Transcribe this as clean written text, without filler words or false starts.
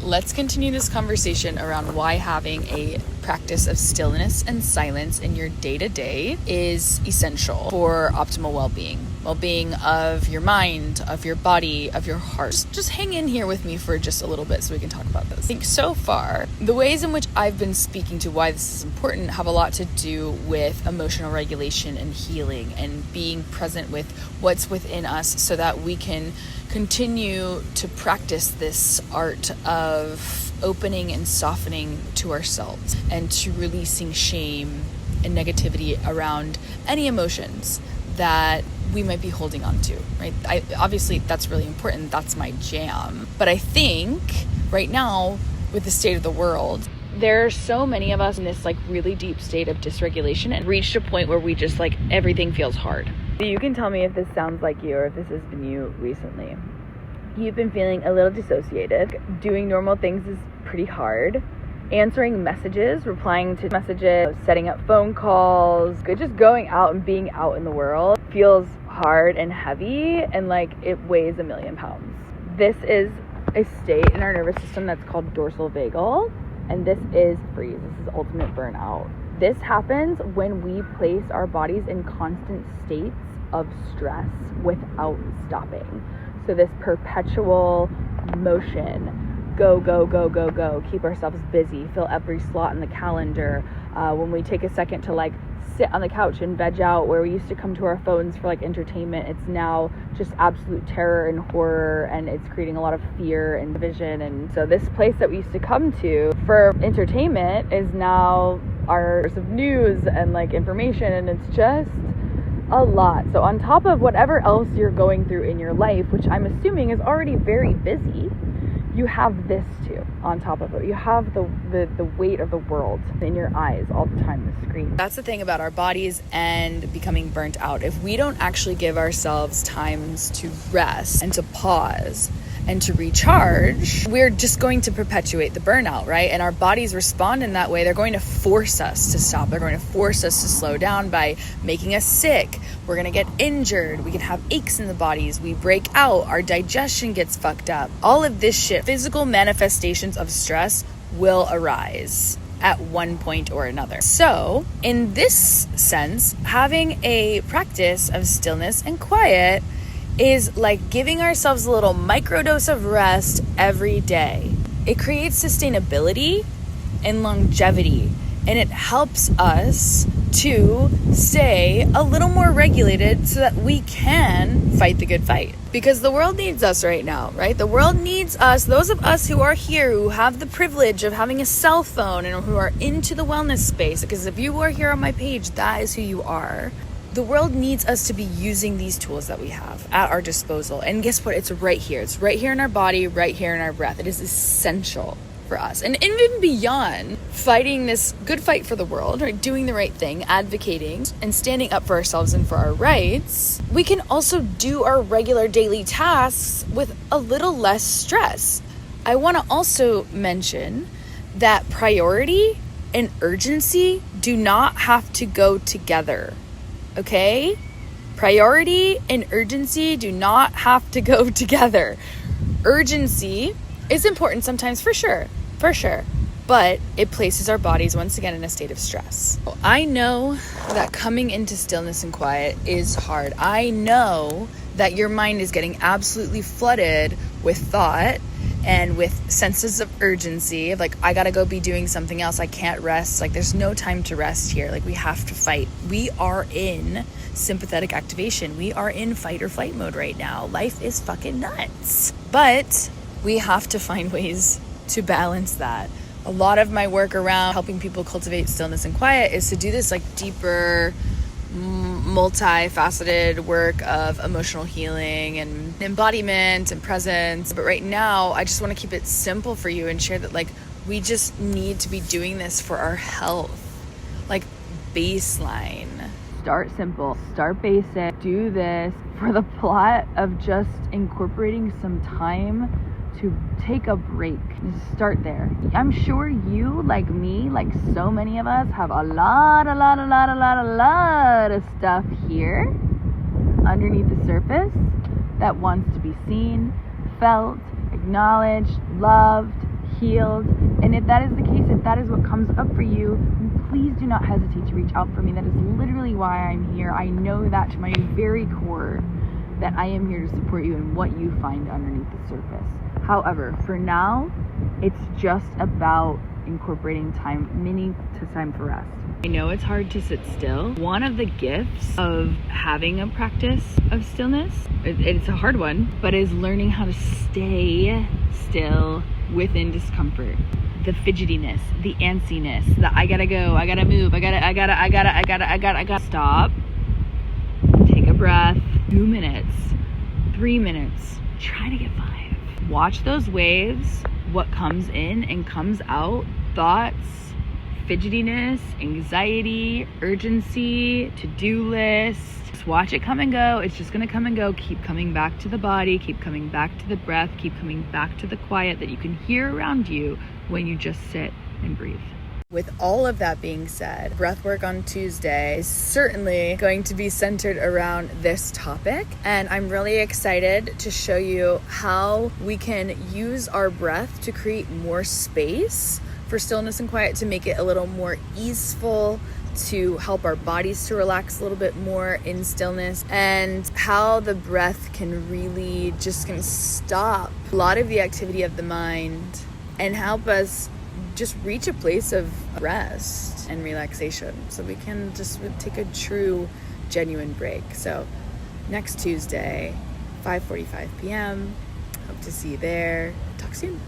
let's continue this conversation around why having a practice of stillness and silence in your day-to-day is essential for optimal well-being of your mind, of your body, of your heart. Just hang in here with me for just a little bit so we can talk about this. I think so far, the ways in which I've been speaking to why this is important have a lot to do with emotional regulation and healing and being present with what's within us so that we can continue to practice this art of opening and softening to ourselves and to releasing shame and negativity around any emotions that we might be holding on to, right? Obviously, that's really important. That's my jam. But I think right now, with the state of the world, there are so many of us in this really deep state of dysregulation and reached a point where we just everything feels hard. You can tell me if this sounds like you or if this has been you recently. You've been feeling a little dissociated. Doing normal things is pretty hard. Answering messages, replying to messages, setting up phone calls, just going out and being out in the world feels hard and heavy and it weighs 1,000,000 pounds. This is a state in our nervous system that's called dorsal vagal, and this is freeze. This is ultimate burnout. This happens when we place our bodies in constant states of stress without stopping. So this perpetual motion, go, go, go, go, go, keep ourselves busy, fill every slot in the calendar. When we take a second to sit on the couch and veg out, where we used to come to our phones for entertainment, it's now just absolute terror and horror, and it's creating a lot of fear and division. And so this place that we used to come to for entertainment is now our source of news and information, and it's just a lot. So on top of whatever else you're going through in your life, which I'm assuming is already very busy, you have this too on top of it. You have the weight of the world in your eyes all the time, the screen. That's the thing about our bodies and becoming burnt out. If we don't actually give ourselves times to rest and to pause and to recharge, we're just going to perpetuate the burnout, right? And our bodies respond in that way. They're going to force us to stop. They're going to force us to slow down by making us sick. We're going to get injured. We can have aches in the bodies. We break out. Our digestion gets fucked up. All of this shit, physical manifestations of stress will arise at one point or another. So in this sense, having a practice of stillness and quiet is giving ourselves a little microdose of rest every day. It creates sustainability and longevity, and it helps us to stay a little more regulated so that we can fight the good fight. Because the world needs us right now, right? The world needs us, those of us who are here, who have the privilege of having a cell phone and who are into the wellness space, because if you are here on my page, that is who you are. The world needs us to be using these tools that we have at our disposal. And guess what? It's right here. It's right here in our body, right here in our breath. It is essential for us. And even beyond fighting this good fight for the world, right? Doing the right thing, advocating, and standing up for ourselves and for our rights, we can also do our regular daily tasks with a little less stress. I want to also mention that priority and urgency do not have to go together. Okay? Priority and urgency do not have to go together. Urgency is important sometimes, for sure, but it places our bodies once again in a state of stress. I know that coming into stillness and quiet is hard. I know that your mind is getting absolutely flooded with thought and with senses of urgency of I gotta go be doing something else. I can't rest. There's no time to rest here. We have to fight. We are in sympathetic activation. We are in fight or flight mode right now. Life is fucking nuts. But we have to find ways to balance that. A lot of my work around helping people cultivate stillness and quiet is to do this deeper, multifaceted work of emotional healing and embodiment and presence. But right now, I just want to keep it simple for you and share that we just need to be doing this for our health. Baseline. Start simple, start basic, do this for the plot of just incorporating some time to take a break. Just start there. I'm sure you, like me, like so many of us, have a lot of stuff here underneath the surface that wants to be seen, felt, acknowledged, loved, healed. And if that is the case, if that is what comes up for you, please do not hesitate to reach out for me. That is literally why I'm here. I know that to my very core, that I am here to support you in what you find underneath the surface. However, for now, it's just about incorporating time for rest. I know it's hard to sit still. One of the gifts of having a practice of stillness, it's a hard one, but is learning how to stay still within discomfort. The fidgetiness, the antsiness, the I gotta go, I gotta move, I gotta stop. Take a breath. 2 minutes, 3 minutes, try to get 5. Watch those waves, what comes in and comes out, thoughts, fidgetiness, anxiety, urgency, to-do list. Just watch it come and go. It's just gonna come and go. Keep coming back to the body, keep coming back to the breath, keep coming back to the quiet that you can hear around you when you just sit and breathe. With all of that being said, breathwork on Tuesday is certainly going to be centered around this topic, and I'm really excited to show you how we can use our breath to create more space for stillness and quiet, to make it a little more easeful, to help our bodies to relax a little bit more in stillness, and how the breath can really just stop a lot of the activity of the mind and help us just reach a place of rest and relaxation, so we can just take a true, genuine break. So next Tuesday, 5:45 p.m. Hope to see you there. Talk soon.